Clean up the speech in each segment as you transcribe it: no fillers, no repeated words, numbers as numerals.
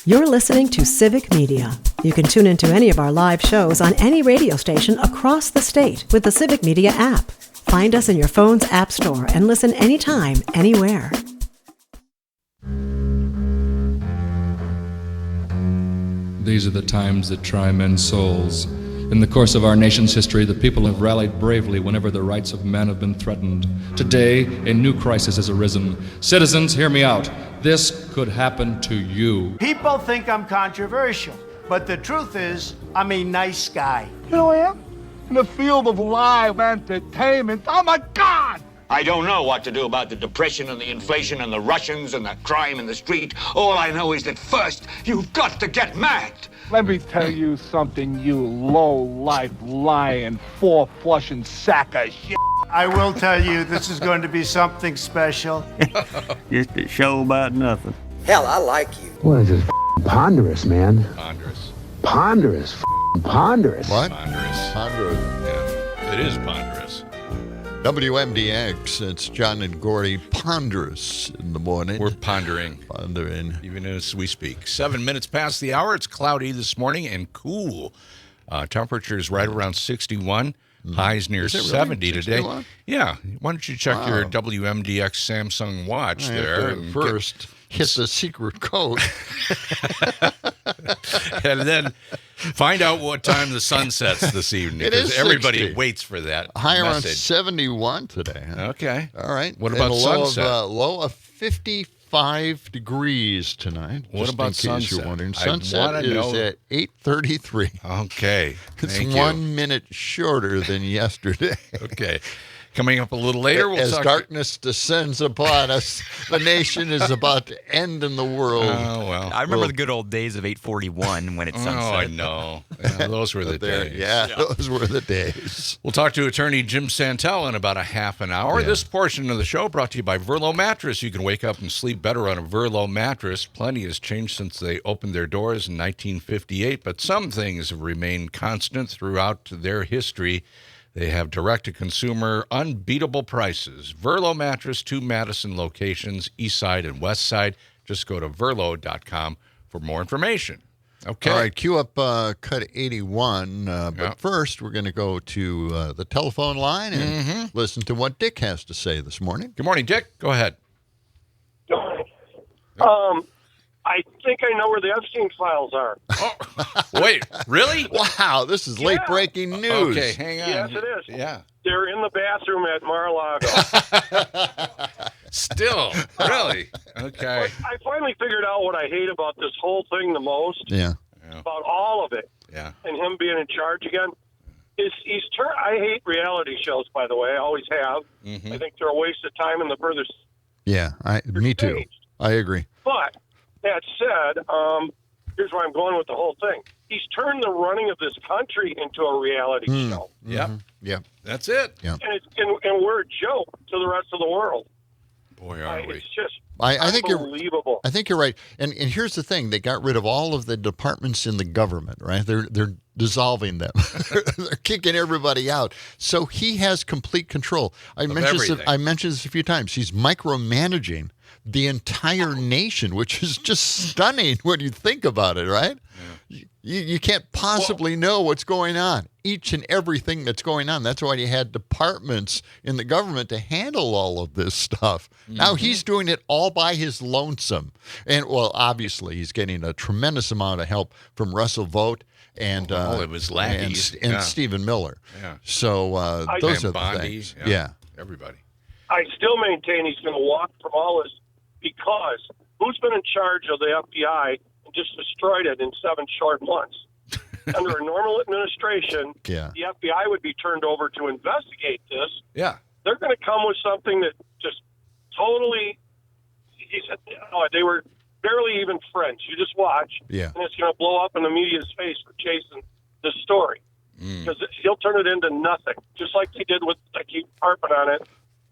You're listening to Civic Media. You can tune into any of our live shows on any radio station across the state with the Civic Media app. Find us in your phone's app store and listen anytime, anywhere. These are the times that try men's souls. In the course of our nation's history, the people have rallied bravely whenever the rights of men have been threatened. Today, a new crisis has arisen. Citizens, hear me out. This could happen to you. People think I'm controversial, but the truth is, I'm a nice guy. You know I am? In the field of live entertainment, I'm a god! I don't know what to do about the depression and the inflation and the Russians and the crime in the street. All I know is that first, you've got to get mad. Let me tell you something, you low-life, lying, four-flushing sack of shit. I will tell you, this is going to be something special. Just a show about nothing. Hell, I like you. What is this ponderous, man? Ponderous. Ponderous. Ponderous. What? Ponderous. Ponderous. Yeah, it is ponderous. WMDX, it's John and Gordy, ponderous in the morning. We're pondering. Even as we speak. 7 minutes past the hour. It's cloudy this morning and cool. Temperatures right around 61. Highs near 70 today. 61? Yeah. Why don't you check your WMDX Samsung watch there? And first, hit the secret code. And then find out what time the sun sets this evening. Because everybody waits for that High around message. 71 today. Huh? Okay. All right. What about sunset? Low of 55 degrees tonight. What about sunset? You're wondering. Sunset is at 8:33. Okay. It's 1 minute shorter than yesterday. Okay. Coming up a little later, we'll as talk darkness descends upon us, the nation is about to end in the world. Oh, well. I remember the good old days of 8:41 when it sunset. Oh, I know. Yeah, those were the days. Yeah, those were the days. We'll talk to attorney Jim Santelle in about a half an hour. Yeah. This portion of the show brought to you by Verlo Mattress. You can wake up and sleep better on a Verlo mattress. Plenty has changed since they opened their doors in 1958, but some things have remained constant throughout their history. They have direct-to-consumer, unbeatable prices. Verlo Mattress, 2 Madison locations, east side and west side. Just go to verlo.com for more information. Okay. All right, cue up cut 81. But first, we're going to go to the telephone line and listen to what Dick has to say this morning. Good morning, Dick. Go ahead. I think I know where the Epstein files are. Oh, wait, really? Wow, this is late-breaking news. Okay, hang on. Yes, it is. Yeah. They're in the bathroom at Mar-a-Lago. Still, really? Okay. I finally figured out what I hate about this whole thing the most. Yeah. About all of it. Yeah. And him being in charge again. I hate reality shows, by the way. I always have. Mm-hmm. I think they're a waste of time in the furthest. Yeah, me too. I agree. But that said, here's where I'm going with the whole thing. He's turned the running of this country into a reality show. Yep. Yep. That's it. Yep. And we're a joke to the rest of the world. Boy, are we. It's just I think unbelievable. I think you're right. And here's the thing. They got rid of all of the departments in the government, right? They're dissolving them. They're kicking everybody out. So he has complete control. I mentioned this a few times. He's micromanaging the entire nation, which is just stunning when you think about it, right? Yeah. You can't possibly know what's going on, each and everything that's going on. That's why you had departments in the government to handle all of this stuff. Mm-hmm. Now he's doing it all by his lonesome. And, well, obviously he's getting a tremendous amount of help from Russell Vought and it was lackeys. And Stephen Miller. Yeah. So those are the things. Yeah. Everybody. I still maintain he's going to walk from all this because who's been in charge of the FBI and just destroyed it in 7 short months? Under a normal administration, the FBI would be turned over to investigate this. Yeah. They're going to come with something that just totally, he said, they were barely even friends. You just watch, and it's going to blow up in the media's face for chasing this story. Because he'll turn it into nothing, just like they did with, I keep harping on it,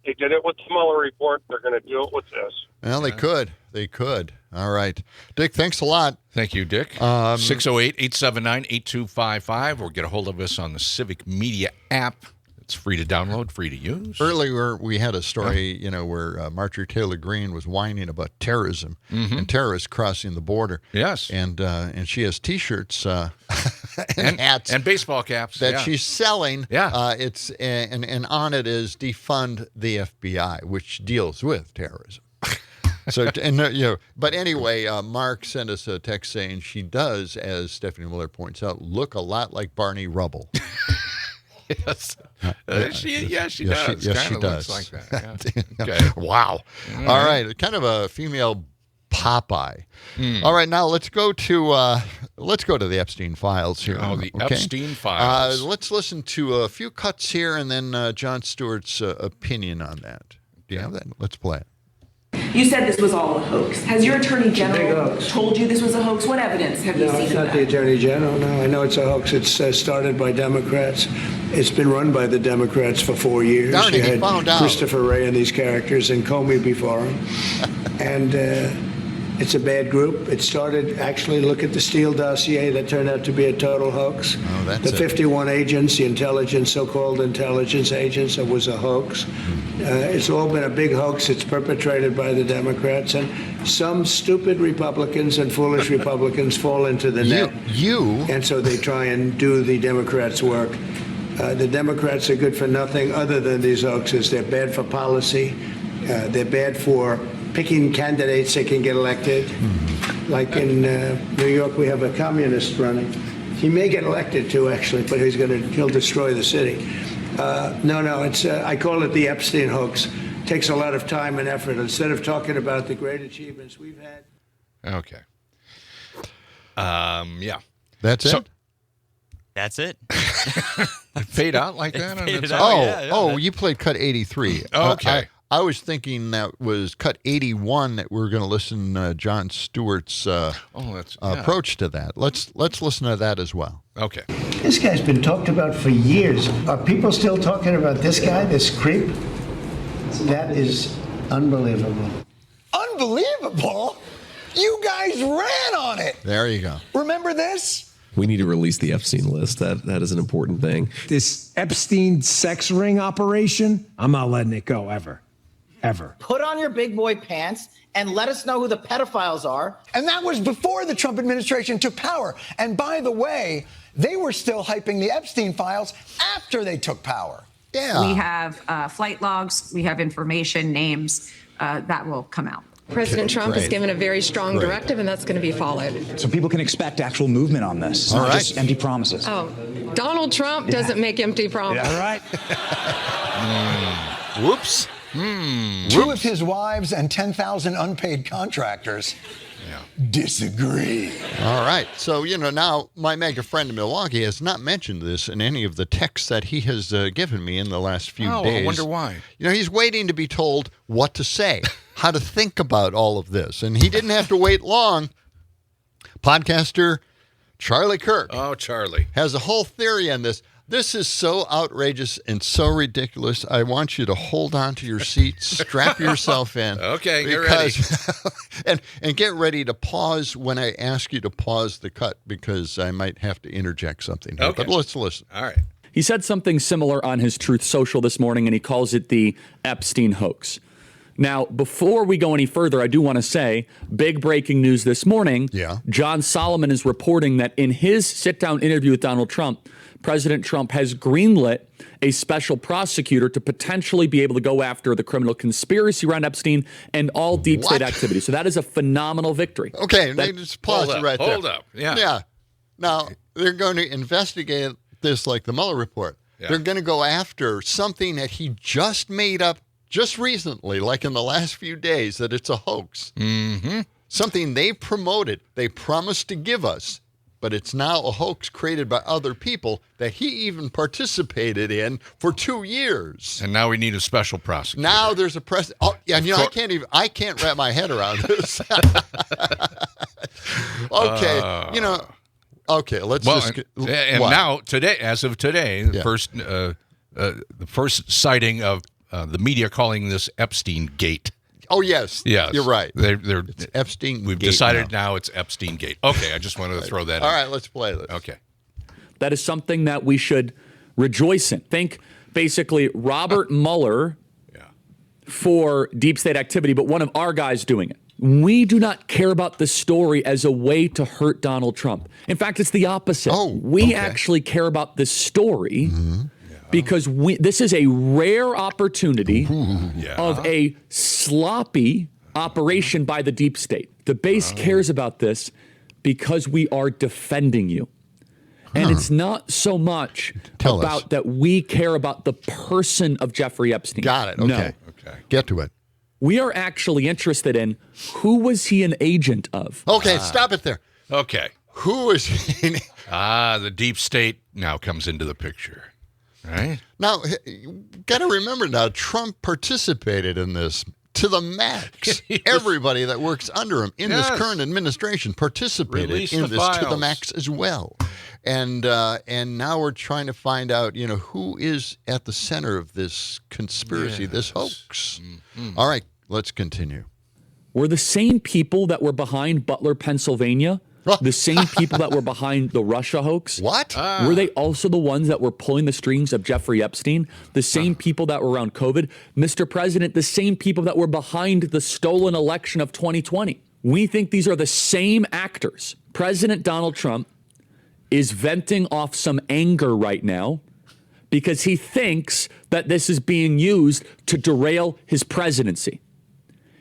they did it with the Mueller report. They're going to do it with this. Well, they could. They could. All right. Dick, thanks a lot. Thank you, Dick. 608-879-8255 or get a hold of us on the Civic Media app. It's free to download, free to use. Earlier, we had a story, where Marjorie Taylor Greene was whining about terrorism and terrorists crossing the border. Yes. And she has T-shirts and hats. And baseball caps. That she's selling. Yeah. And on it is defund the FBI, which deals with terrorism. So, but anyway, Mark sent us a text saying she does, as Stephanie Miller points out, look a lot like Barney Rubble. Yes. She does. Yes, she does. Looks like that. Yeah. Okay. Wow. All right. Kind of a female Popeye. All right. Now let's go to the Epstein files here. Oh, the Epstein files. Let's listen to a few cuts here, and then Jon Stewart's opinion on that. Do you have that? Let's play it. You said this was all a hoax. Has your attorney general told you this was a hoax? What evidence have you seen? No, it's not the attorney general. No, I know it's a hoax. It's started by Democrats. It's been run by the Democrats for 4 years. Darn it, you had found out. Christopher Wray and these characters, and Comey before him. And it's a bad group. It started, actually, look at the Steele dossier that turned out to be a total hoax. Oh, that's the 51 agents, the intelligence, so-called intelligence agents, it was a hoax. It's all been a big hoax. It's perpetrated by the Democrats, and some stupid Republicans and foolish Republicans fall into the net. And so they try and do the Democrats' work. The Democrats are good for nothing other than these hoaxes. They're bad for policy. They're bad for picking candidates that can get elected. Like in New York, we have a communist running. He may get elected too, actually, but he'll destroy the city. It's I call it the Epstein hoax. It takes a lot of time and effort. Instead of talking about the great achievements we've had. Okay. Yeah. That's it? That's it. Fade out like that? You played cut 83. Okay. I was thinking that was cut 81 that we were going to listen to Jon Stewart's approach to that. Let's listen to that as well. Okay. This guy's been talked about for years. Are people still talking about this guy, this creep? That is unbelievable. Unbelievable? You guys ran on it. There you go. Remember this? We need to release the Epstein list. That is an important thing. This Epstein sex ring operation, I'm not letting it go ever. Ever. Put on your big boy pants and let us know who the pedophiles are. And that was before the Trump administration took power. And by the way, they were still hyping the Epstein files after they took power. Yeah. We have flight logs. We have information, names that will come out. President Trump has given a very strong directive, and that's going to be followed. So people can expect actual movement on this, not just empty promises. Oh, Donald Trump doesn't make empty promises. Yeah, right. Whoops. 2 of his wives and 10,000 unpaid contractors disagree. All right. So, now my mega friend in Milwaukee has not mentioned this in any of the texts that he has given me in the last few days. I wonder why. He's waiting to be told what to say, how to think about all of this. And he didn't have to wait long. Podcaster Charlie Kirk. Oh, Charlie. Has a whole theory on this. This is so outrageous and so ridiculous. I want you to hold on to your seat, strap yourself in. Okay, get ready. and get ready to pause when I ask you to pause the cut, because I might have to interject something here. Okay. But let's listen. All right. He said something similar on his Truth Social this morning, and he calls it the Epstein hoax. Now, before we go any further, I do want to say, big breaking news this morning. Yeah. John Solomon is reporting that in his sit-down interview with Donald Trump, President Trump has greenlit a special prosecutor to potentially be able to go after the criminal conspiracy around Epstein and all deep state activity. So that is a phenomenal victory. Okay, just pause it right there. Hold up. Yeah. Yeah. Now, they're going to investigate this like the Mueller report. Yeah. They're going to go after something that he just made up just recently, like in the last few days, that it's a hoax. Mm-hmm. Something they promoted, they promised to give us, but it's now a hoax created by other people that he even participated in for 2 years. And now we need a special prosecutor. Now there's a press. Oh, yeah, I can't wrap my head around this. Okay, Okay, let's now today, as of today, the first sighting of the media calling this Epstein Gate. Oh, yes. Yes. You're right. It's Epstein We've Gate decided now it's Epstein Gate. Okay, I just wanted to throw that in. All right, let's play this. Okay. That is something that we should rejoice in. Think basically Robert Mueller for deep state activity, but one of our guys doing it. We do not care about the story as a way to hurt Donald Trump. In fact, it's the opposite. We actually care about the story because this is a rare opportunity of a sloppy operation by the deep state. The base cares about this because we are defending you. And it's not so much about that we care about the person of Jeffrey Epstein. Got it. Okay. No. Okay. Get to it. We are actually interested in who was he an agent of? Okay, stop it there. Okay. Who is he? The deep state now comes into the picture, right? Now, you got to remember now, Trump participated in this to the max. Everybody that works under him in this current administration participated in this to the max as well. And now we're trying to find out, who is at the center of this conspiracy, this hoax. All right, let's continue. Were the same people that were behind Butler, Pennsylvania, the same people that were behind the Russia hoax? What? Were they also the ones that were pulling the strings of Jeffrey Epstein? The same people that were around COVID? Mr. President, the same people that were behind the stolen election of 2020. We think these are the same actors. President Donald Trump is venting off some anger right now because he thinks that this is being used to derail his presidency.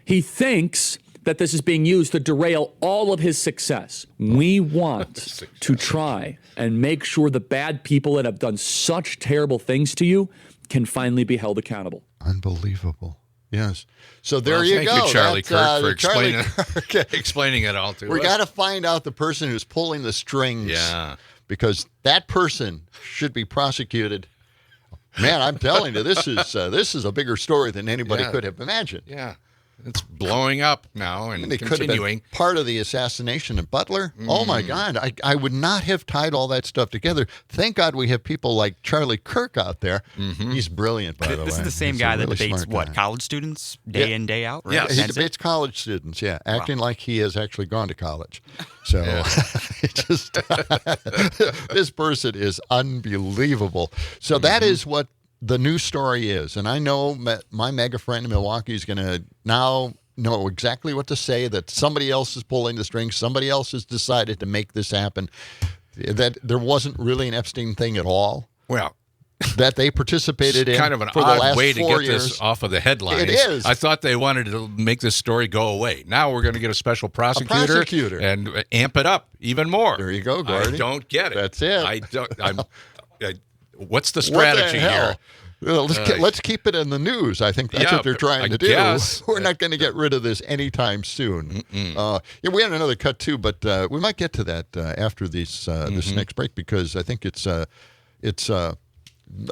He thinks that this is being used to derail all of his success. We want to try and make sure the bad people that have done such terrible things to you can finally be held accountable. Unbelievable. Yes. So there you go. Thank you, Charlie That's, Kirk, for explaining it all to us. We got to find out the person who's pulling the strings. Yeah. Because that person should be prosecuted. Man, I'm telling you, this is a bigger story than anybody could have imagined. Yeah. It's blowing up now and it could have been part of the assassination of Butler. Oh, my God. I would not have tied all that stuff together. Thank God we have people like Charlie Kirk out there. He's brilliant, by the way. This is the same guy that debates, college students day in, day out? Right? Yeah, he debates college students, acting like he has actually gone to college. So this person is unbelievable. So that is what the new story is. And I know my mega friend in Milwaukee is going to now know exactly what to say, that somebody else is pulling the strings, somebody else has decided to make this happen, that there wasn't really an Epstein thing at all. Well, that they participated in kind of an for the odd last way to 4 get years. this off of the headlines. It is. I thought they wanted to make this story go away. Now we're going to get a special prosecutor, and amp it up even more. There you go, Gordy. I don't get it. That's it. I don't. What's the strategy here? Well, let's keep it in the news. I think that's what they're trying to do. Guess. We're not going to get rid of this anytime soon. We had another cut too, but we might get to that after this next break because I think it's a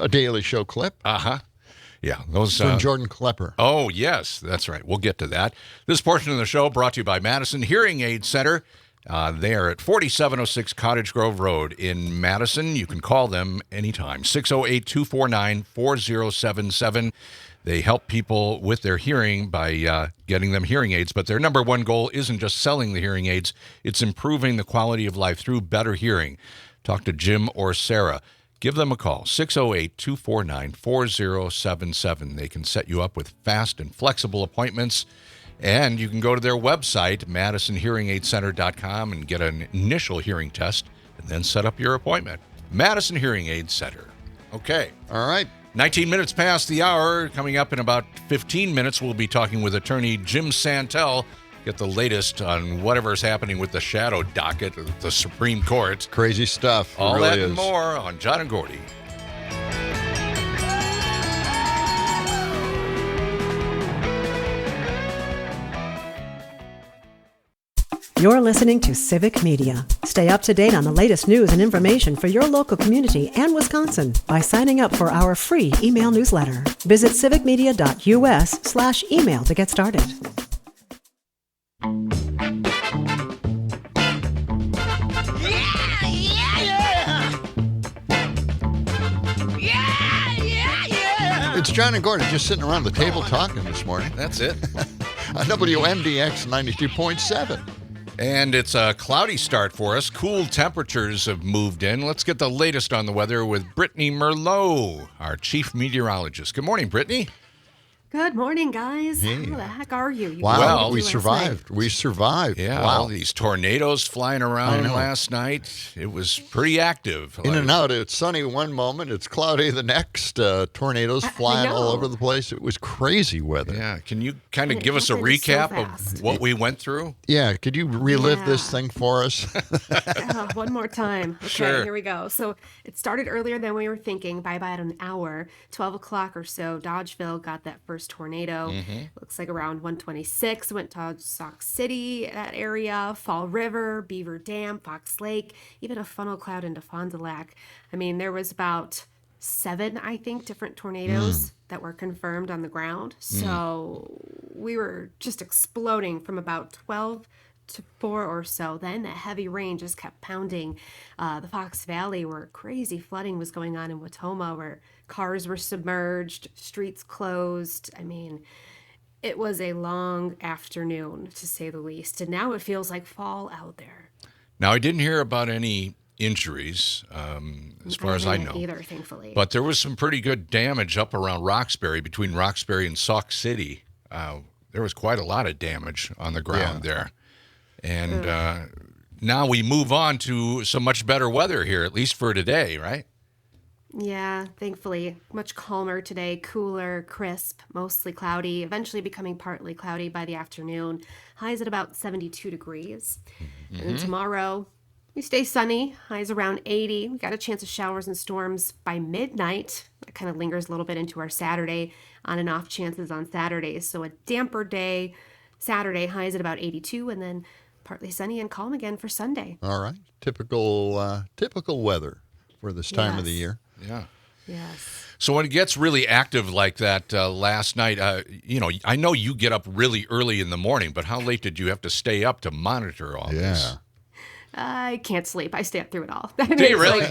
Daily Show clip. Yeah, those from Jordan Klepper. Oh yes, that's right. We'll get to that. This portion of the show brought to you by Madison Hearing Aid Center. They are at 4706 Cottage Grove Road in Madison. You can call them anytime, 608-249-4077. They help people with their hearing by getting them hearing aids, but their number one goal isn't just selling the hearing aids, it's improving the quality of life through better hearing. Talk to Jim or Sarah. Give them a call, 608-249-4077. They can set you up with fast and flexible appointments. And you can go to their website, MadisonHearingAidCenter.com, and get an initial hearing test and then set up your appointment. Madison Hearing Aid Center. Okay. All right. 19 minutes past the hour. Coming up in about 15 minutes, we'll be talking with attorney Jim Santelle. Get the latest on whatever's happening with the shadow docket of the Supreme Court. Crazy stuff. All really that is. and more on John and Gordy. You're listening to Civic Media. Stay up to date on the latest news and information for your local community and Wisconsin by signing up for our free email newsletter. Visit civicmedia.us/email to get started. It's John and Gordon just sitting around the table talking this morning. That's it. WMDX 92.7. And it's a cloudy start for us. Cool temperatures have moved in. Let's get the latest on the weather with Brittany Merlot, our chief meteorologist. Good morning, Brittany. Good morning, guys. Hey. How the heck are you? Wow, we survived. We survived. Yeah, wow. All these tornadoes flying around last night. It was pretty active. In and out. It's sunny one moment. It's cloudy the next. Tornadoes flying all over the place. It was crazy weather. Yeah. Can you kind of give us a recap of what we went through? Yeah. Could you relive this thing for us? One more time. Okay, sure. Here we go. So it started earlier than we were thinking by about an hour. 12 o'clock or so, Dodgeville got that first tornado. Looks like around 1:26 went to Sauk City, that area, Fall River, Beaver Dam, Fox Lake, even a funnel cloud into Fond du Lac. I mean, there was about 7, I think, different tornadoes that were confirmed on the ground. So we were just exploding from about 12 to 4 or so. Then that heavy rain just kept pounding the Fox Valley, where crazy flooding was going on in Watoma, where cars were submerged, streets closed. I mean, it was a long afternoon, to say the least. And now it feels like fall out there. Now, I didn't hear about any injuries, as far as I know. Either, thankfully. But there was some pretty good damage up around Roxbury, between Roxbury and Sauk City. There was quite a lot of damage on the ground there. And now we move on to some much better weather here, at least for today, right? Yeah, thankfully. Much calmer today, cooler, crisp, mostly cloudy, eventually becoming partly cloudy by the afternoon. Highs at about 72 degrees. And then tomorrow, we stay sunny, highs around 80. We got a chance of showers and storms by midnight. That kind of lingers a little bit into our Saturday, on and off chances on Saturdays. So a damper day, Saturday, highs at about 82, and then partly sunny and calm again for Sunday. All right. Typical weather for this time of the year. Yeah. Yes. So when it gets really active like that last night, I know you get up really early in the morning, but how late did you have to stay up to monitor all this? I can't sleep. I stay up through it all. Do you really?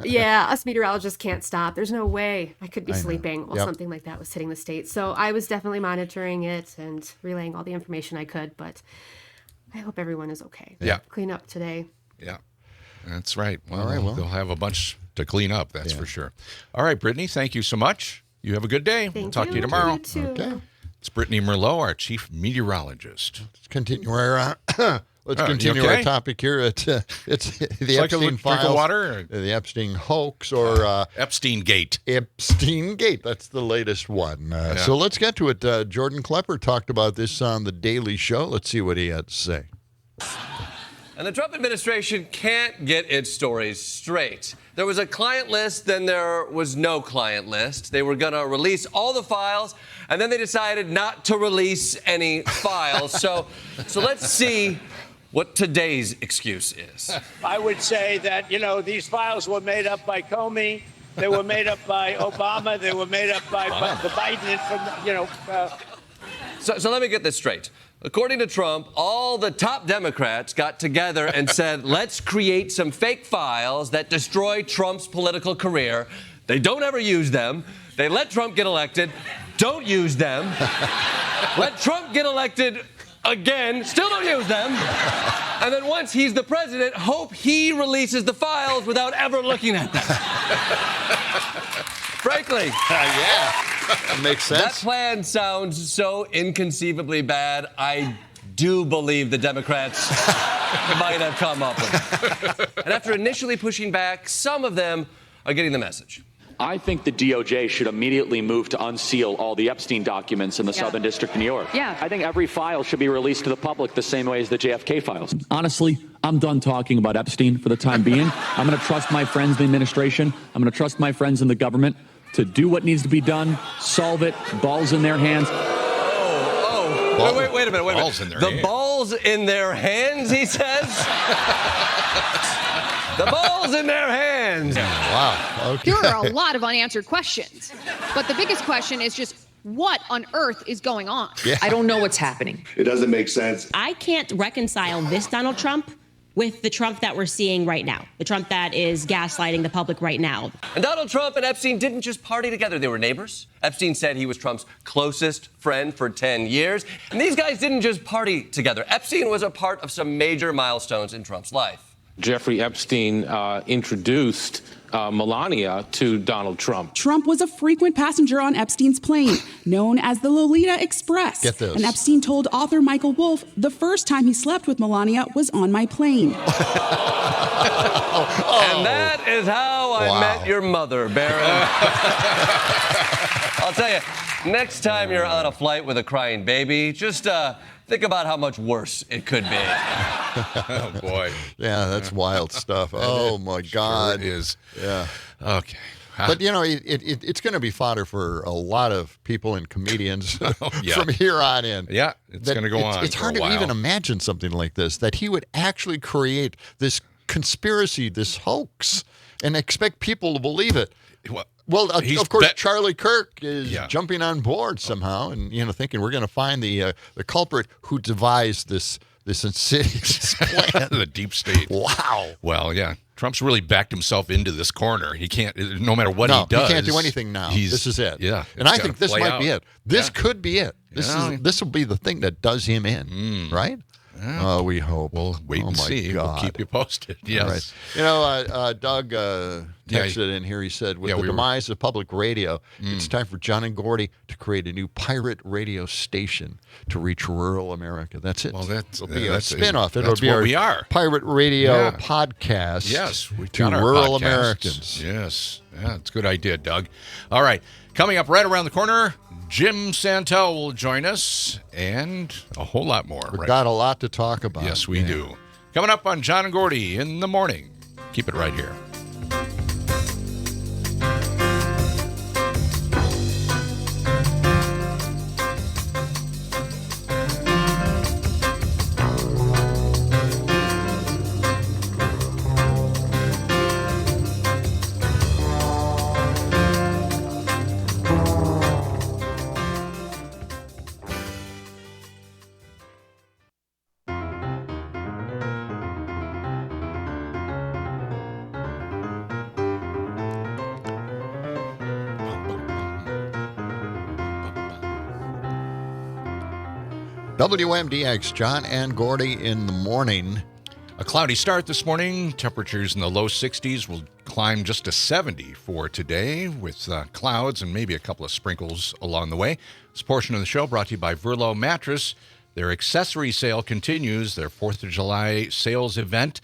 Yeah, us meteorologists can't stop. There's no way I could be sleeping while something like that was hitting the state. So I was definitely monitoring it and relaying all the information I could, but I hope everyone is okay. Yeah. Clean up today. Yeah, that's right. Well, they'll have a bunch to clean up, that's for sure. All right, Brittany, thank you so much. You have a good day. We'll talk to you tomorrow. You too. Okay. It's Brittany Merlot, our chief meteorologist. Let's continue our our topic here. It's the Epstein files, drink of water, the Epstein hoax, or Epstein Gate. Epstein Gate. That's the latest one. So let's get to it. Jordan Klepper talked about this on the Daily Show. Let's see what he had to say. And the Trump administration can't get its stories straight. There was a client list, then there was no client list. They were going to release all the files, and then they decided not to release any files. So let's see what today's excuse is. I would say that, these files were made up by Comey. They were made up by Obama. They were made up by the Biden, So let me get this straight. According to Trump, all the top Democrats got together and said, let's create some fake files that destroy Trump's political career. They don't ever use them. They let Trump get elected. Don't use them. Let Trump get elected again. Still don't use them. And then once he's the president, hope he releases the files without ever looking at them. Frankly. That makes sense. That plan sounds so inconceivably bad, I do believe the Democrats might have come up with it. And after initially pushing back, some of them are getting the message. I think the DOJ should immediately move to unseal all the Epstein documents in the Southern District of New York. Yeah. I think every file should be released to the public the same way as the JFK files. Honestly, I'm done talking about Epstein for the time being. I'm going to trust my friends in the administration. I'm going to trust my friends in the government to do what needs to be done, solve it, balls in their hands. Wait a minute. Balls in their hands. The balls in their hands, he says? The ball's in their hands. Wow. Okay. There are a lot of unanswered questions. But the biggest question is just what on earth is going on? Yeah. I don't know what's happening. It doesn't make sense. I can't reconcile this Donald Trump with the Trump that we're seeing right now, the Trump that is gaslighting the public right now. And Donald Trump and Epstein didn't just party together. They were neighbors. Epstein said he was Trump's closest friend for 10 years. And these guys didn't just party together. Epstein was a part of some major milestones in Trump's life. Jeffrey Epstein introduced Melania to Donald Trump. Trump was a frequent passenger on Epstein's plane, known as the Lolita Express. Get this. And Epstein told author Michael Wolff, the first time he slept with Melania was on my plane. And that is how I met your mother, Barron. I'll tell you, next time you're on a flight with a crying baby, just think about how much worse it could be. Oh, boy. Yeah, that's wild stuff. Oh, my God. Sure is. Yeah. Okay. But, you know, it's going to be fodder for a lot of people and comedians from here on in. Yeah, it's going to go on. It's hard to even imagine something like this, that he would actually create this conspiracy, this hoax, and expect people to believe it. Well, of course, Charlie Kirk is jumping on board somehow and, you know, thinking we're going to find the culprit who devised this insidious plan. The deep state. Wow. Well, yeah. Trump's really backed himself into this corner. He can't, no matter what he does. He can't do anything now. This is it. Yeah. And I think this might be it. This could be it. This will be the thing that does him in, right? Yeah. We hope. We'll wait and see. God. We'll keep you posted. Yes. All right. You know, Doug texted in here. He said, with the demise of public radio, it's time for John and Gordy to create a new pirate radio station to reach rural America. That's it. Well, it'll be a spinoff. It'll be we are. Pirate radio podcast. Yes. To rural Americans. Yes. Yeah, it's a good idea, Doug. All right. Coming up right around the corner, Jim Santelle will join us, and a whole lot more. We've got a lot to talk about. Yes, we do. Coming up on John and Gordy in the morning. Keep it right here. WMDX, John and Gordy in the morning. A cloudy start this morning. Temperatures in the low 60s will climb just to 70 for today with clouds and maybe a couple of sprinkles along the way. This portion of the show brought to you by Verlo Mattress. Their accessory sale continues, their 4th of July sales event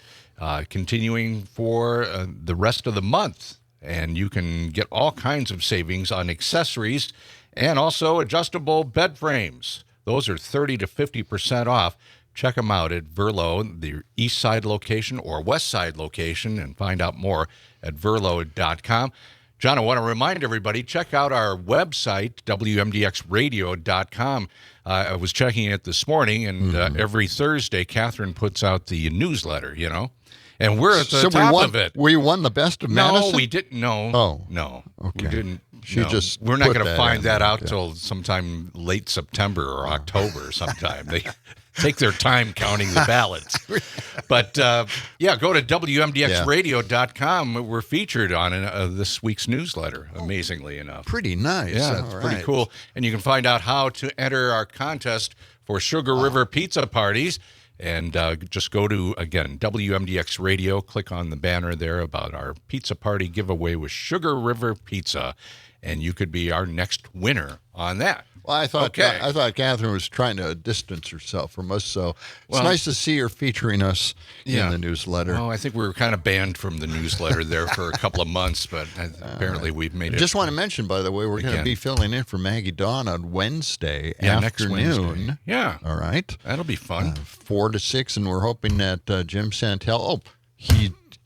continuing for the rest of the month. And you can get all kinds of savings on accessories and also adjustable bed frames. Those are 30 to 50% off. Check them out at Verlo, the east side location or west side location, and find out more at verlo.com. John, I want to remind everybody, check out our website, WMDXradio.com. I was checking it this morning, and every Thursday, Catherine puts out the newsletter, you know. And we're at the top of it. We won the best of Madison? No, we didn't. No. Oh. No. Okay. We didn't. We're not going to find that out till sometime late September or October sometime. They take their time counting the ballots. But, go to WMDXradio.com. We're featured on this week's newsletter, amazingly enough. Pretty nice. Yeah, it's pretty cool. And you can find out how to enter our contest for Sugar River Pizza Parties. And just go to, again, WMDX Radio. Click on the banner there about our pizza party giveaway with Sugar River Pizza. And you could be our next winner on that. Well, I thought Catherine was trying to distance herself from us, so it's nice to see her featuring us in the newsletter. Well, I think we were kind of banned from the newsletter there for a couple of months, but apparently we've made it. Just want to mention, by the way, we're going to be filling in for Maggie Dawn on Wednesday afternoon. Next Wednesday. Yeah. All right. That'll be fun. 4 to 6, and we're hoping that Jim Santelle,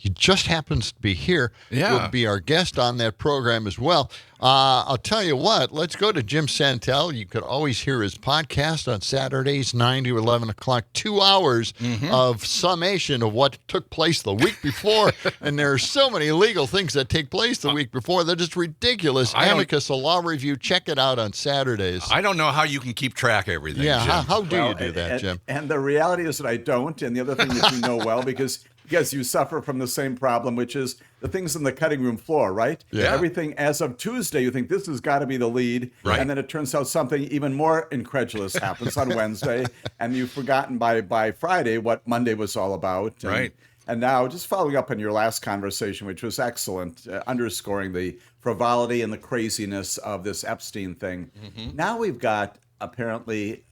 He just happens to be here. Yeah. Will be our guest on that program as well. I'll tell you what, let's go to Jim Santelle. You could always hear his podcast on Saturdays, 9 to 11 o'clock, 2 hours of summation of what took place the week before. And there are so many legal things that take place the week before. They're just ridiculous. Amicus, a law review. Check it out on Saturdays. I don't know how you can keep track of everything, Yeah, Jim. how do you do that, Jim? And the reality is that I don't. And the other thing that you know well, because you suffer from the same problem, which is the things on the cutting room floor, right? Yeah. Everything as of Tuesday, you think this has got to be the lead. Right. And then it turns out something even more incredulous happens on Wednesday. And you've forgotten by Friday what Monday was all about. And, Right. And now, just following up on your last conversation, which was excellent, underscoring the frivolity and the craziness of this Epstein thing. Now we've got apparently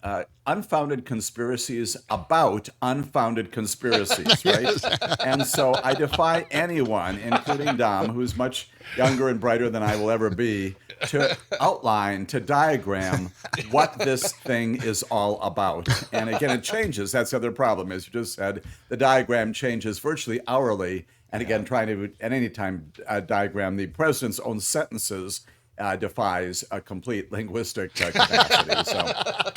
unfounded conspiracies about unfounded conspiracies, right? And so I defy anyone, including Dom, who's much younger and brighter than I will ever be, to outline, to diagram what this thing is all about. And again, it changes. That's the other problem. As you just said, the diagram changes virtually hourly. And again, trying to at any time diagram the president's own sentences defies a complete linguistic capacity.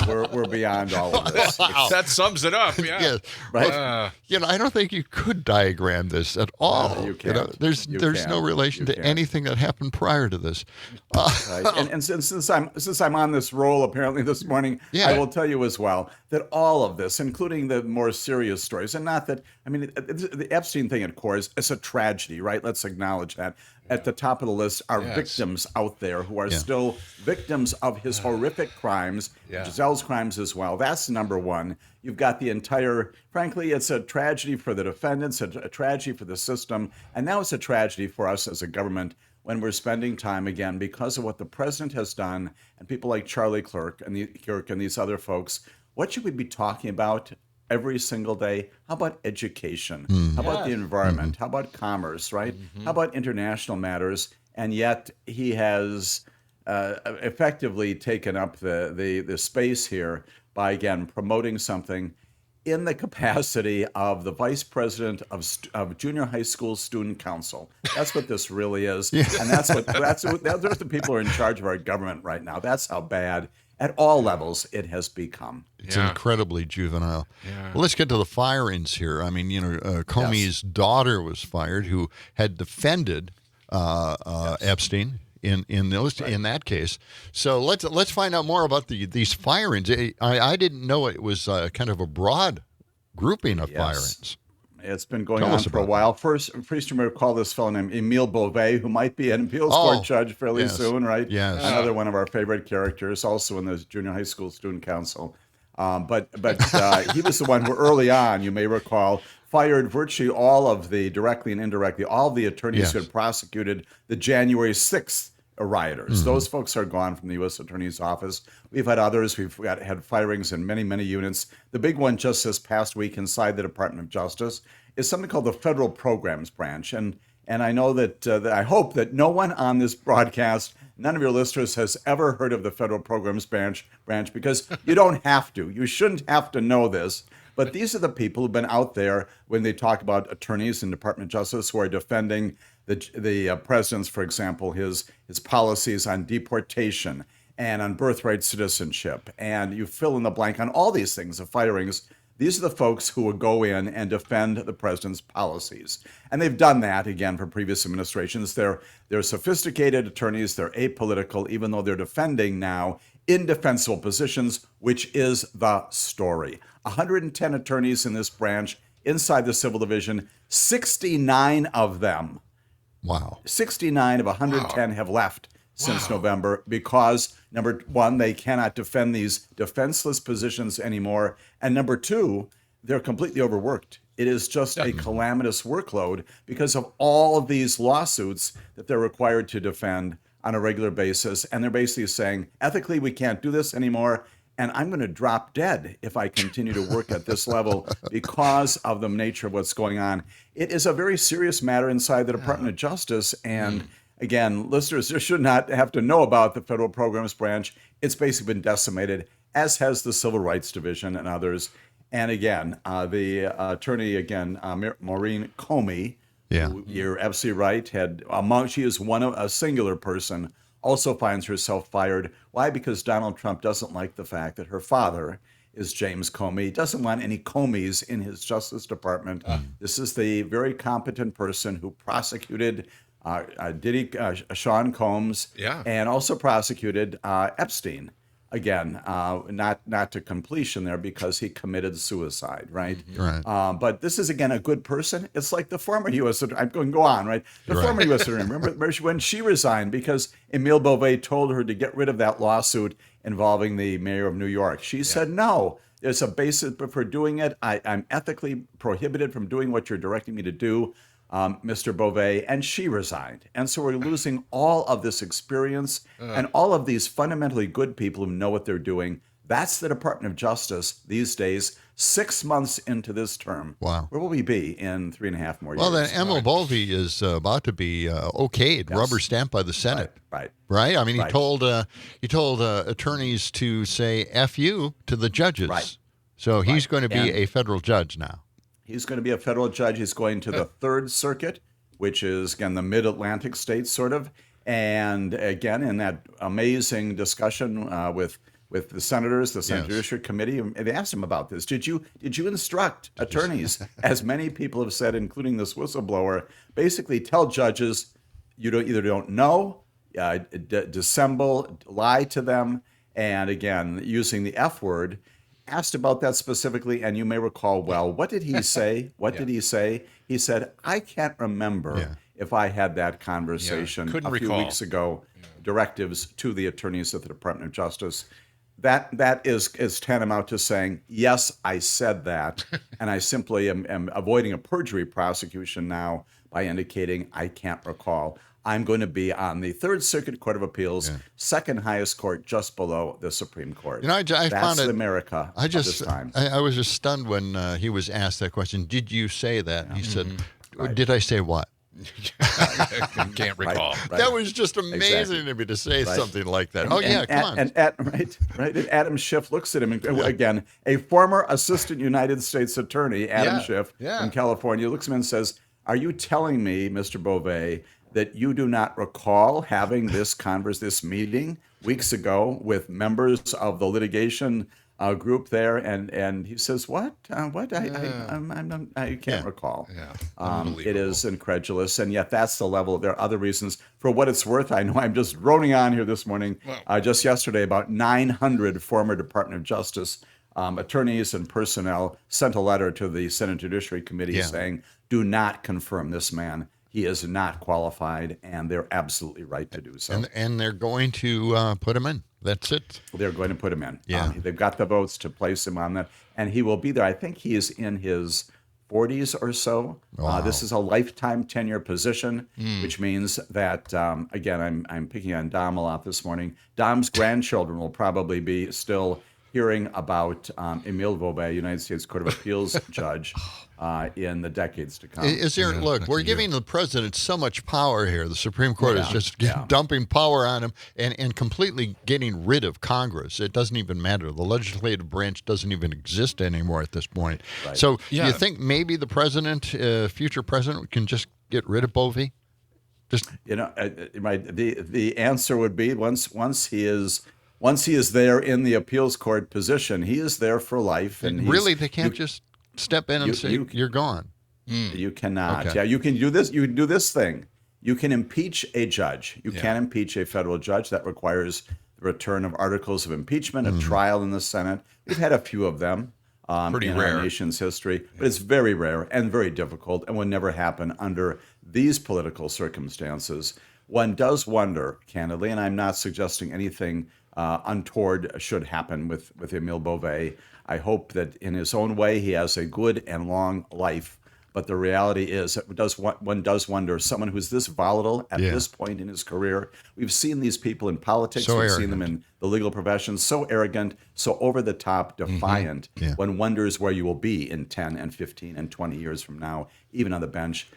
So we're beyond all of this. Wow. That sums it up, yeah. Yeah. Right? I don't think you could diagram this at all. You can't. There's no relation to anything that happened prior to this. Right. And since I'm on this roll apparently this morning, I will tell you as well that all of this, including the more serious stories, and not that, I mean, the Epstein thing at core is a tragedy, right? Let's acknowledge that. At the top of the list are victims out there who are still victims of his horrific crimes, Giselle's crimes as well. That's number one. You've got the entire, frankly, it's a tragedy for the defendants, a tragedy for the system, and now it's a tragedy for us as a government when we're spending time, again, because of what the president has done and people like Charlie Kirk and these other folks. What should we be talking about every single day? How about education? How about the environment? How about commerce, right? How about international matters? And yet he has effectively taken up the space here by, again, promoting something in the capacity of the vice president of junior high school student council. That's what this really is. And those are the people who are in charge of our government right now. That's how bad at all levels it has become. It's incredibly juvenile. Well, let's get to the firings here. I mean, Comey's daughter was fired, who had defended Epstein in that case. So let's find out more about these firings. I didn't know it was kind of a broad grouping of firings. It's been going on for a while. First, you may recall this fellow named Emile Beauvais, who might be an appeals court judge fairly soon, right? Yes. Another one of our favorite characters, also in the junior high school student council. But he was the one who early on, you may recall, fired virtually all of the, directly and indirectly, all of the attorneys who had prosecuted the January 6th rioters. Those folks are gone from the U.S. Attorney's Office. We've had others. We've had firings in many, many units. The big one just this past week inside the Department of Justice is something called the Federal Programs Branch. And I know that I hope that no one on this broadcast, none of your listeners has ever heard of the Federal Programs Branch because you don't have to. You shouldn't have to know this. But these are the people who've been out there when they talk about attorneys in Department of Justice who are defending the president's, for example, his policies on deportation and on birthright citizenship. And you fill in the blank on all these things, the firings. These are the folks who would go in and defend the president's policies. And they've done that, again, for previous administrations. They're sophisticated attorneys. They're apolitical, even though they're defending now indefensible positions, which is the story. 110 attorneys in this branch inside the civil division, 69 of them. Wow. 69 of 110 have left since November because, number one, they cannot defend these defenseless positions anymore. And number two, they're completely overworked. It is just a calamitous workload because of all of these lawsuits that they're required to defend on a regular basis. And they're basically saying, ethically, we can't do this anymore. And I'm going to drop dead if I continue to work at this level because of the nature of what's going on. It is a very serious matter inside the Department of Justice. And again, listeners should not have to know about the Federal Programs Branch. It's basically been decimated, as has the Civil Rights Division and others. And again, the attorney, Maureen Comey, Yeah. You're absolutely right. She is a singular person, also finds herself fired. Why? Because Donald Trump doesn't like the fact that her father is James Comey. He doesn't want any Comeys in his Justice Department. This is the very competent person who prosecuted Sean Combs and also prosecuted Epstein. Again, not to completion there because he committed suicide, right? Right. But this is, again, a good person. It's like the former U.S. I'm going to go on, right? The former U.S. Attorney. Remember when she resigned because Emile Beauvais told her to get rid of that lawsuit involving the mayor of New York. She said, no, there's a basis for doing it. I'm ethically prohibited from doing what you're directing me to do, Mr. Beauvais, and she resigned. And so we're losing all of this experience and all of these fundamentally good people who know what they're doing. That's the Department of Justice these days, 6 months into this term. Wow. Where will we be in 3.5 more years? Well, then Emil Beauvais is about to be okayed, rubber stamped by the Senate. Right. I mean, he told attorneys to say "F you" to the judges. Right. So he's going to be a federal judge now. He's going to be a federal judge. He's going to the Third Circuit, which is, again, the mid-Atlantic states, sort of. And, again, in that amazing discussion with the senators, the Senate Judiciary Committee, they asked him about this. Did you instruct attorneys, as many people have said, including this whistleblower, basically tell judges you don't know, dissemble, lie to them, and, again, using the F word, asked about that specifically, and you may recall, well, what did he say? Did he say? He said, I can't remember if I had that conversation a few weeks ago, directives to the attorneys at the Department of Justice. That is tantamount to saying, yes, I said that, and I simply am avoiding a perjury prosecution now by indicating I can't recall. I'm going to be on the Third Circuit Court of Appeals, second highest court, just below the Supreme Court. I That's found it, America of this time. I was just stunned when he was asked that question. Did you say that? He said, did I say what? Can't recall. Right. That was just amazing to me to say something like that. Come on. And Adam Schiff looks at him, and again, a former assistant United States attorney, Adam Schiff from California, looks at him and says, are you telling me, Mr. Beauvais, that you do not recall having this meeting weeks ago with members of the litigation group there? And he says, what? I can't recall. It is incredulous, and yet that's the level. There are other reasons. For what it's worth, I know I'm just droning on here this morning. Just yesterday, about 900 former Department of Justice attorneys and personnel sent a letter to the Senate Judiciary Committee saying, do not confirm this man. He is not qualified, and they're absolutely right to do so. And they're going to put him in. That's it. They're going to put him in. Yeah. They've got the votes to place him on that, and he will be there. I think he is in his 40s or so. Wow. This is a lifetime tenure position, which means that, again, I'm picking on Dom a lot this morning. Dom's grandchildren will probably be still hearing about Emile Beauvais, United States Court of Appeals judge, in the decades to come. Look, we're giving the president so much power here. The Supreme Court is just dumping power on him and completely getting rid of Congress. It doesn't even matter. The legislative branch doesn't even exist anymore at this point. Right. So you think maybe the president, future president, can just get rid of Beauvais? The answer would be once he is there in the appeals court position, he is there for life. And really, they can't just step in and say, you're gone. You cannot. Okay. Yeah, you can do this. You can do this thing. You can impeach a judge. You can impeach a federal judge. That requires the return of articles of impeachment, a trial in the Senate. We've had a few of them Pretty in rare. our nation's history, but it's very rare and very difficult and would never happen under these political circumstances. One does wonder, candidly, and I'm not suggesting anything untoward should happen with Emile Beauvais. I hope that in his own way he has a good and long life. But the reality is, one does wonder, someone who's this volatile at this point in his career. We've seen these people in politics. We've seen them in the legal profession. So arrogant, so over the top, defiant. One wonders where you will be in 10 and 15 and 20 years from now, even on the bench.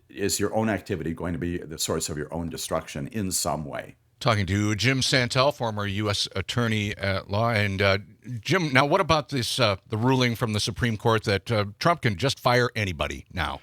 Is your own activity going to be the source of your own destruction in some way? Talking to Jim Santelle, former U.S. Attorney at Law. And Jim, now what about this the ruling from the Supreme Court that Trump can just fire anybody now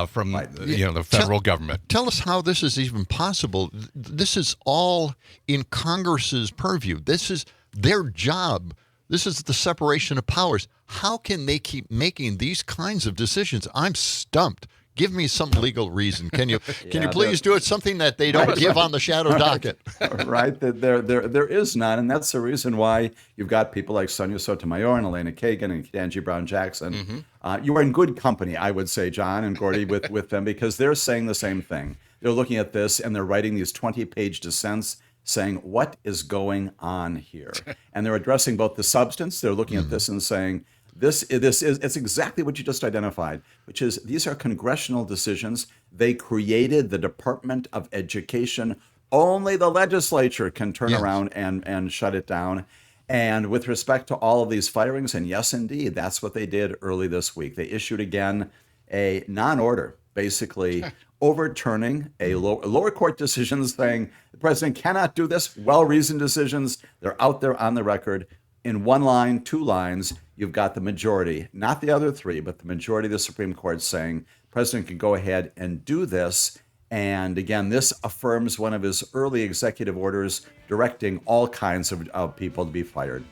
from the federal government? Tell us how this is even possible. This is all in Congress's purview. This is their job. This is the separation of powers. How can they keep making these kinds of decisions? I'm stumped. Give me some legal reason. Can you please do it? Something that they don't give on the shadow docket. Right. There is none, and that's the reason why you've got people like Sonia Sotomayor and Elena Kagan and Ketanji Brown Jackson. You are in good company, I would say, John and Gordy, with them, because they're saying the same thing. They're looking at this and they're writing these 20-page dissents saying, what is going on here? And they're addressing both the substance. They're looking at this and saying, it's exactly what you just identified, which is these are congressional decisions. They created the Department of Education. Only the legislature can turn around and shut it down. And with respect to all of these firings, and yes, indeed, that's what they did early this week. They issued again a non-order, basically overturning a lower court decision saying the president cannot do this. Well-reasoned decisions. They're out there on the record. In one line, two lines, you've got the majority, not the other three, but the majority of the Supreme Court saying the president can go ahead and do this. And again, this affirms one of his early executive orders directing all kinds of people to be fired.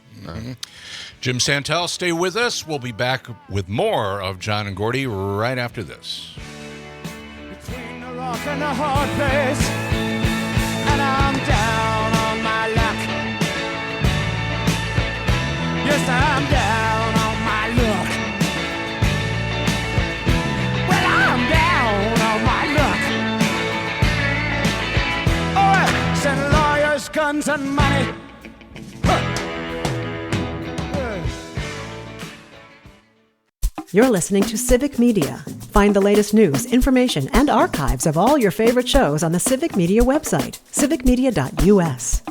Jim Santelle, stay with us. We'll be back with more of John and Gordy right after this. Between the rock and a hard place, and I'm down on my luck. Yes, I'm down on my luck. Well, I'm down on my luck. Oh, send lawyers, guns, and money. You're listening to Civic Media. Find the latest news, information, and archives of all your favorite shows on the Civic Media website, civicmedia.us.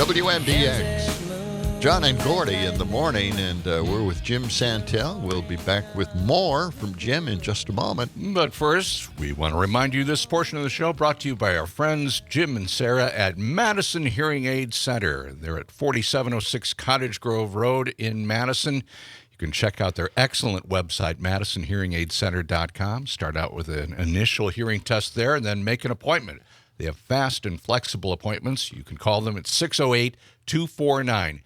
WMDX, John and Gordy in the morning, and we're with Jim Santelle. We'll be back with more from Jim in just a moment. But first, we want to remind you this portion of the show brought to you by our friends Jim and Sarah at Madison Hearing Aid Center. They're at 4706 Cottage Grove Road in Madison. You can check out their excellent website, MadisonHearingAidCenter.com. Start out with an initial hearing test there and then make an appointment. They have fast and flexible appointments. You can call them at 608-249-4077,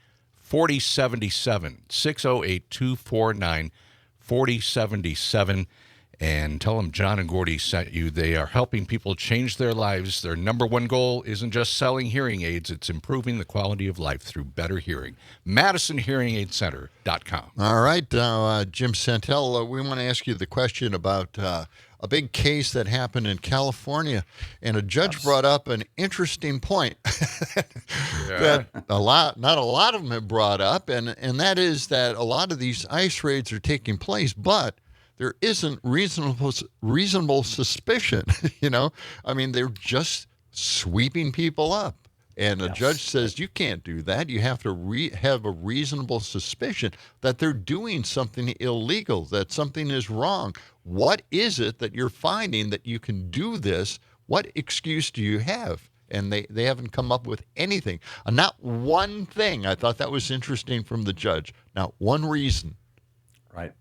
608-249-4077, and tell them John and Gordy sent you. They are helping people change their lives. Their number one goal isn't just selling hearing aids, it's improving the quality of life through better hearing. MadisonHearingAidCenter.com. All right, Jim Santelle, we want to ask you the question about a big case that happened in California, and a judge brought up an interesting point that not a lot of them have brought up, and that is that a lot of these ICE raids are taking place, but there isn't reasonable suspicion. I mean, they're just sweeping people up. And a judge says you can't do that. You have to have a reasonable suspicion that they're doing something illegal, that something is wrong. What is it that you're finding that you can do this? What excuse do you have? And they haven't come up with anything. Not one thing. I thought that was interesting from the judge. Not one reason. Right.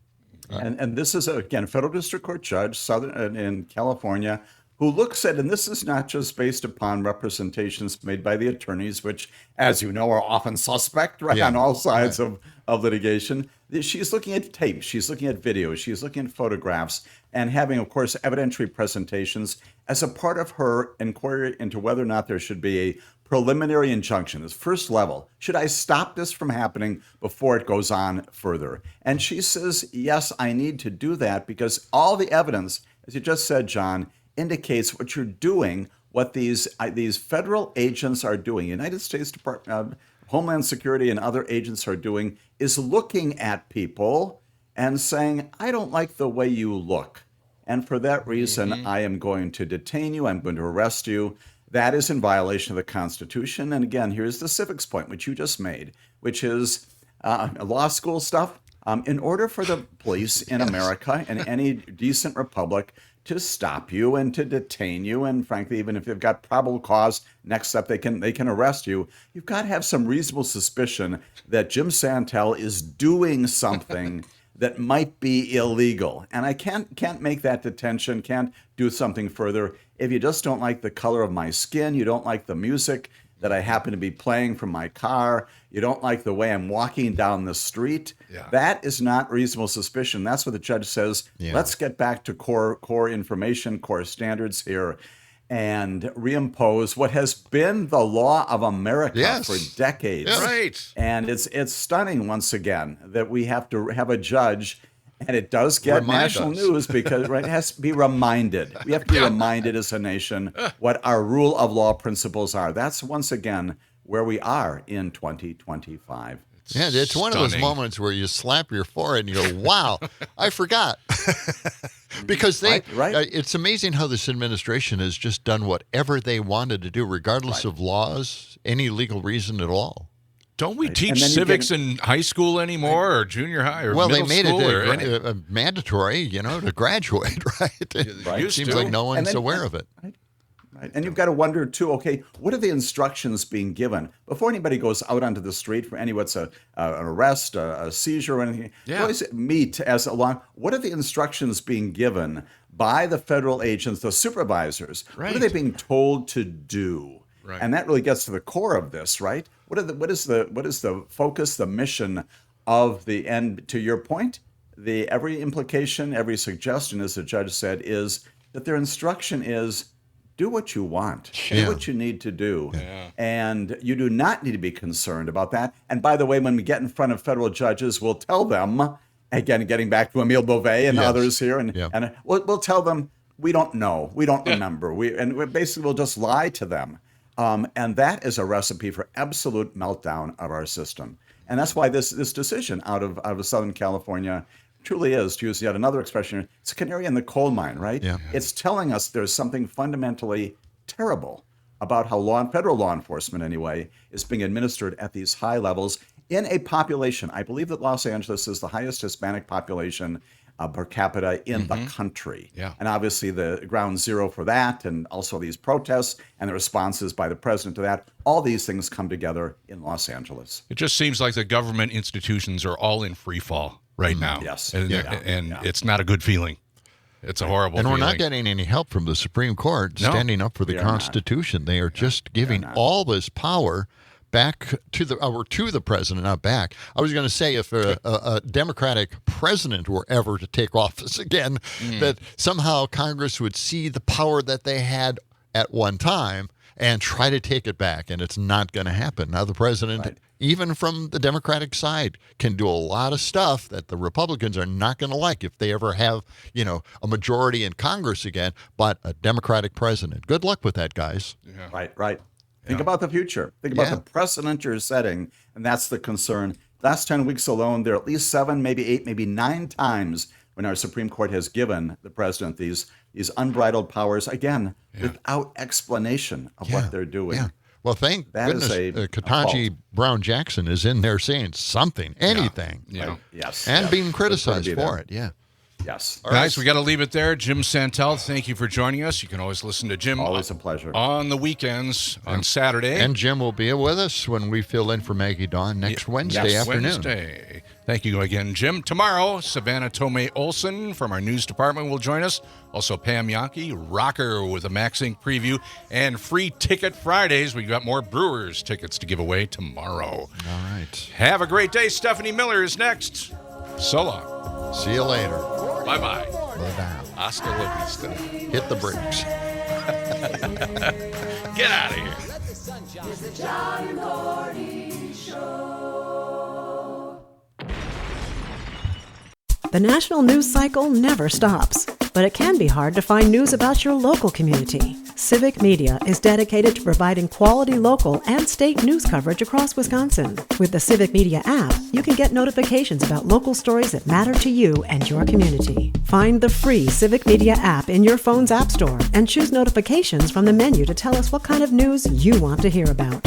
And this is, again, a federal district court judge in California who looks at, and this is not just based upon representations made by the attorneys, which, as you know, are often suspect, right, on all sides of litigation. She's looking at tape, she's looking at videos, she's looking at photographs, and having, of course, evidentiary presentations as a part of her inquiry into whether or not there should be a preliminary injunction, this first level. Should I stop this from happening before it goes on further? And she says, yes, I need to do that because all the evidence, as you just said, John, indicates what you're doing, what these federal agents are doing. United States Homeland Security and other agents are doing is looking at people and saying, I don't like the way you look. And for that reason, I am going to detain you. I'm going to arrest you. That is in violation of the Constitution. And again, here's the civics point, which you just made, which is law school stuff. In order for the police in America and any decent republic to stop you and to detain you, and frankly, even if you've got probable cause, next step they can arrest you. You've got to have some reasonable suspicion that Jim Santelle is doing something that might be illegal. And I can't make that detention, can't do something further. If you just don't like the color of my skin, you don't like the music that I happen to be playing from my car, you don't like the way I'm walking down the street, that is not reasonable suspicion. That's what the judge says. Let's get back to core information, core standards here, and reimpose what has been the law of America for decades. Right. And it's stunning once again that we have to have a judge, and it does get national news because it has to be reminded. We have to be reminded as a nation what our rule of law principles are. That's once again where we are in 2025. It's one of those moments where you slap your forehead and you go, wow, I forgot. Because it's amazing how this administration has just done whatever they wanted to do, regardless of laws, any legal reason at all. Don't we teach civics in high school anymore, or junior high, or middle they made school, it mandatory, to graduate, right? It seems like no one's aware of it. Right. And you've got to wonder, too, okay, what are the instructions being given? Before anybody goes out onto the street for what's an arrest, a seizure, or anything, you always meet as along. What are the instructions being given by the federal agents, the supervisors? Right. What are they being told to do? Right. And that really gets to the core of this, right? What is the focus, the mission of the end? To your point, every implication, every suggestion, as the judge said, is that their instruction is do what you want, do what you need to do, and you do not need to be concerned about that. And by the way, when we get in front of federal judges, we'll tell them, again, getting back to Emile Beauvais and others here, and we'll tell them we don't know, we don't remember, we'll just lie to them. And that is a recipe for absolute meltdown of our system. And that's why this decision out of Southern California truly is, to use yet another expression, it's a canary in the coal mine, right? It's telling us there's something fundamentally terrible about how federal law enforcement, anyway, is being administered at these high levels in a population. I believe that Los Angeles is the highest Hispanic population per capita in the country. And obviously the ground zero for that, and also these protests and the responses by the president to that, all these things come together in Los Angeles. It just seems like the government institutions are all in free fall right now. And it's not a good feeling. It's a horrible feeling. And we're not getting any help from the Supreme Court standing up for the Constitution. They are just giving all this power back to the president, not back. I was going to say, if a Democratic president were ever to take office again, that somehow Congress would see the power that they had at one time and try to take it back, and it's not going to happen. Now the president, even from the Democratic side, can do a lot of stuff that the Republicans are not going to like if they ever have, a majority in Congress again, but a Democratic president. Good luck with that, guys. Right. Think about the future. Think about the precedent you're setting, and that's the concern. Last 10 weeks alone, there are at least 7, maybe 8, maybe 9 times when our Supreme Court has given the president these unbridled powers, again, without explanation of what they're doing. Well, thank goodness Ketanji Brown Jackson is in there saying something, anything. And being criticized for it. Yes. Guys, we got to leave it there. Jim Santelle, thank you for joining us. You can always listen to Jim. Always a pleasure. On the weekends, on Saturday. And Jim will be with us when we fill in for Maggie Dawn next Wednesday afternoon. Thank you again, Jim. Tomorrow, Savannah Tomei Olson from our news department will join us. Also, Pam Yankee, rocker with a Max Inc. preview, and Free Ticket Fridays. We've got more Brewers tickets to give away tomorrow. All right. Have a great day. Stephanie Miller is next. So long. See you later. Bye-bye. Bye-bye. Hasta la vista. Hit the brakes. Get out of here. It's the John and Gordy Show. The national news cycle never stops, but it can be hard to find news about your local community. Civic Media is dedicated to providing quality local and state news coverage across Wisconsin. With the Civic Media app, you can get notifications about local stories that matter to you and your community. Find the free Civic Media app in your phone's app store and choose notifications from the menu to tell us what kind of news you want to hear about.